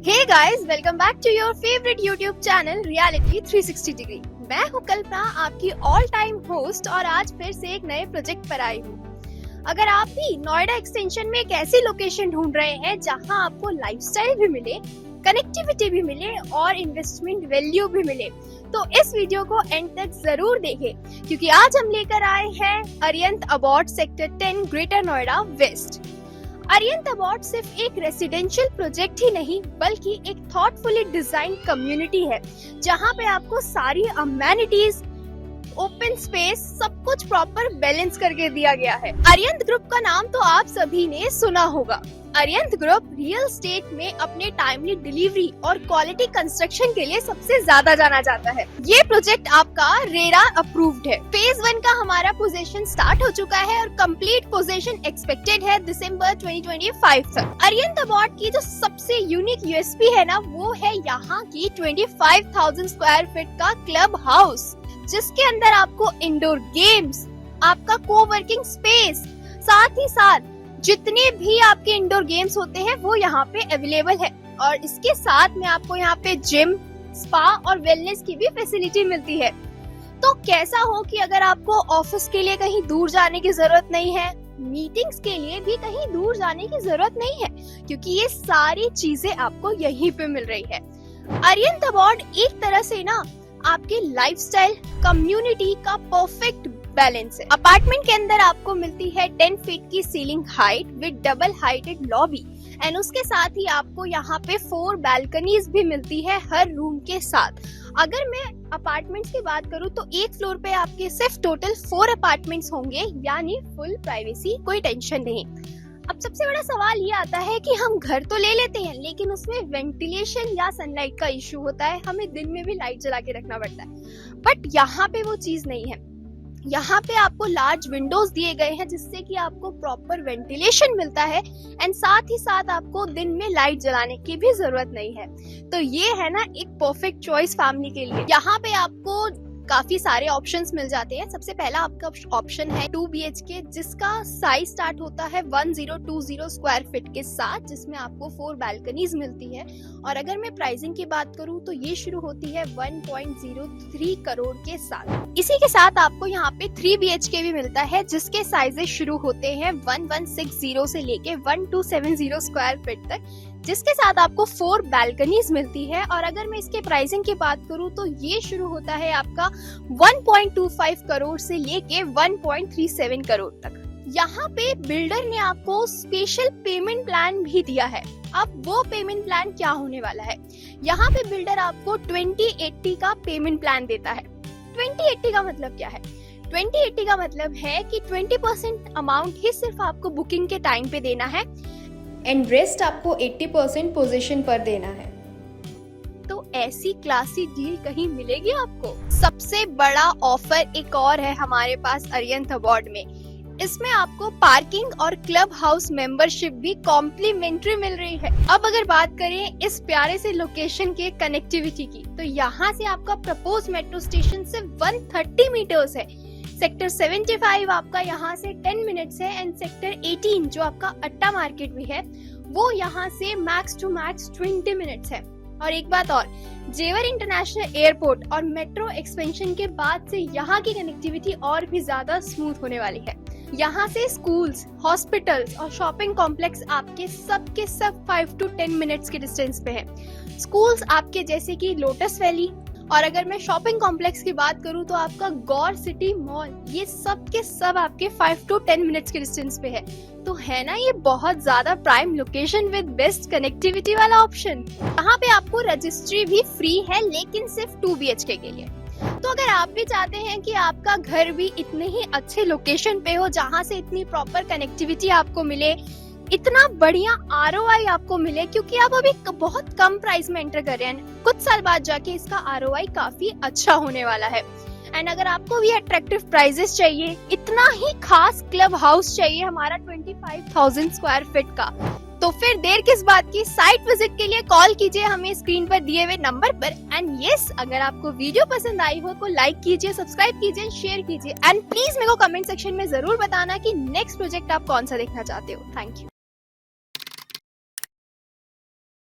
Hey guys, welcome back to your favourite YouTube channel reality 360 degree. मैं हूं कल्पना, आपकी all time host, और आज फिर से एक नए प्रोजेक्ट पर आई हूं। अगर आप भी नोएडा एक्सटेंशन में एक ऐसी लोकेशन ढूंढ रहे हैं जहां आपको लाइफस्टाइल भी मिले, कनेक्टिविटी भी मिले और इन्वेस्टमेंट वैल्यू भी मिले, तो इस वीडियो को एंड तक जरूर देखें, क्योंकि आज हम लेकर आए हैं Arihant abode sector 10 greater Noida west. Arihant abode सिर्फ एक रेसिडेंशियल प्रोजेक्ट ही नहीं, बल्कि एक थॉटफुली डिजाइन कम्युनिटी है, जहां पे आपको सारी अमेनिटीज, ओपन स्पेस, सब कुछ प्रॉपर बैलेंस करके दिया गया है। अरियंत ग्रुप का नाम तो आप सभी ने सुना होगा। अरियंत ग्रुप रियल एस्टेट में अपने टाइमली डिलीवरी और क्वालिटी कंस्ट्रक्शन के लिए सबसे ज्यादा जाना जाता है। ये प्रोजेक्ट आपका रेरा अप्रूव्ड है। फेज 1 का हमारा पोजीशन स्टार्ट हो चुका है और कंप्लीट पोजीशन एक्सपेक्टेड है दिसंबर 2025 तक। अरियंत अबॉट की जो सबसे यूनिक यूएसपी है ना, वो है यहाँ की 25,000 स्क्वायर फीट का क्लब हाउस, जिसके अंदर आपको इंडोर गेम्स, आपका कोवर्किंग स्पेस, साथ ही साथ जितने भी आपके इंडोर गेम्स होते हैं वो यहाँ पे अवेलेबल है। और इसके साथ में आपको यहाँ पे जिम, स्पा और वेलनेस की भी फैसिलिटी मिलती है। तो कैसा हो कि अगर आपको ऑफिस के लिए कहीं दूर जाने की जरूरत नहीं है, मीटिंग्स के लिए भी कहीं दूर जाने की जरूरत नहीं है, क्योंकि ये सारी चीजें आपको यहीं पे मिल रही है। अरियंत अबॉट एक तरह से ना आपके लाइफस्टाइल कम्युनिटी का परफेक्ट बैलेंस है। अपार्टमेंट के अंदर आपको मिलती है 10 फीट की ceiling height with double heighted lobby, and उसके साथ ही आपको यहाँ पे 4 बालकनीज भी मिलती है हर रूम के साथ। अगर मैं अपार्टमेंट्स की बात करूँ तो एक फ्लोर पे आपके सिर्फ टोटल 4 अपार्टमेंट्स होंगे, यानी फुल प्राइवेसी, कोई टेंशन नहीं। अब सबसे बड़ा सवाल ये आता है कि हम घर तो ले लेते हैं, लेकिन उसमें वेंटिलेशन या सनलाइट का इश्यू होता है, हमें दिन में भी लाइट जला के रखना पड़ता है। बट यहाँ पे वो चीज नहीं है। यहाँ पे आपको लार्ज विंडोज दिए गए हैं, जिससे कि आपको प्रॉपर वेंटिलेशन मिलता है, एंड साथ ही साथ आपको दिन में लाइट जलाने की भी जरूरत नहीं है। तो ये है ना एक परफेक्ट चॉइस फैमिली के लिए। यहाँ पे आपको काफी सारे ऑप्शंस मिल जाते हैं। सबसे पहला आपका ऑप्शन है 2 BHK, जिसका साइज स्टार्ट होता है 1020 स्क्वायर फीट के साथ, जिसमें आपको 4 बालकनीज मिलती है। और अगर मैं प्राइसिंग की बात करूं तो ये शुरू होती है 1.03 करोड़ के साथ। इसी के साथ आपको यहाँ पे 3 BHK भी मिलता है, जिसके साइजेस शुरू होते हैं 1160 से लेके 1270 स्क्वायर फीट तक, जिसके साथ आपको 4 बालकनीज मिलती है। और अगर मैं इसके प्राइसिंग की बात करूं तो ये शुरू होता है आपका 1.25 करोड़ से लेके 1.37 करोड़ तक। यहाँ पे बिल्डर ने आपको स्पेशल पेमेंट प्लान भी दिया है। अब वो पेमेंट प्लान क्या होने वाला है? यहाँ पे बिल्डर आपको 2080 का पेमेंट प्लान देता है। 2080 का मतलब क्या है? 2080 का मतलब है कि 20% अमाउंट ही सिर्फ आपको बुकिंग के टाइम पे देना है, एंड रेस्ट आपको 80% पोजीशन पर देना है। तो ऐसी क्लासी डील कहीं मिलेगी आपको? सबसे बड़ा ऑफर एक और है हमारे पास अरियंत अबॉट में। इसमें आपको पार्किंग और क्लब हाउस मेंबरशिप भी कॉम्प्लीमेंट्री मिल रही है। अब अगर बात करें इस प्यारे से लोकेशन के कनेक्टिविटी की, तो यहाँ से आपका प्रपोज मेट्रो स्टेशन सिर्फ 130 मीटर्स है। सेक्टर 75 आपका यहाँ से 10 मिनट्स है, एंड सेक्टर 18 जो आपका अट्टा मार्केट भी है, वो यहाँ से मैक्स टू मैक्स 20 मिनट्स है। और एक बात और, जेवर इंटरनेशनल एयरपोर्ट और मेट्रो एक्सपेंशन के बाद से यहाँ की कनेक्टिविटी और भी ज्यादा स्मूथ होने वाली है। यहाँ से स्कूल्स, हॉस्पिटल्स और शॉपिंग कॉम्प्लेक्स आपके सब 5 to 10 मिनट्स के डिस्टेंस पे है। स्कूल्स आपके जैसे कि लोटस वैली, और अगर मैं शॉपिंग कॉम्प्लेक्स की बात करूं तो आपका गौर सिटी मॉल, ये सब के सब आपके 5 to 10 मिनट्स के डिस्टेंस पे है। तो है ना ये बहुत ज्यादा prime location with best connectivity वाला ऑप्शन। यहाँ पे आपको रजिस्ट्री भी फ्री है, लेकिन सिर्फ 2 BHK के लिए। तो अगर आप भी चाहते हैं कि आपका घर भी इतने ही अच्छे लोकेशन पे हो, जहाँ से इतनी प्रॉपर कनेक्टिविटी आपको मिले, इतना बढ़िया ROI आपको मिले, क्योंकि आप अभी बहुत कम प्राइस में एंटर कर रहे हैं, कुछ साल बाद जाके इसका ROI काफी अच्छा होने वाला है। एंड अगर आपको भी अट्रैक्टिव प्राइजेस चाहिए, इतना ही खास क्लब हाउस चाहिए हमारा 25,000 स्क्वायर फीट का, तो फिर देर किस बात की? साइट विजिट के लिए कॉल कीजिए हमें स्क्रीन पर दिए हुए नंबर पर। एंड यस, अगर आपको वीडियो पसंद आई हो तो लाइक कीजिए, सब्सक्राइब कीजिए, शेयर कीजिए, एंड प्लीज मेरे को कमेंट सेक्शन में जरूर बताना कि नेक्स्ट प्रोजेक्ट आप कौन सा देखना चाहते हो। Thank you.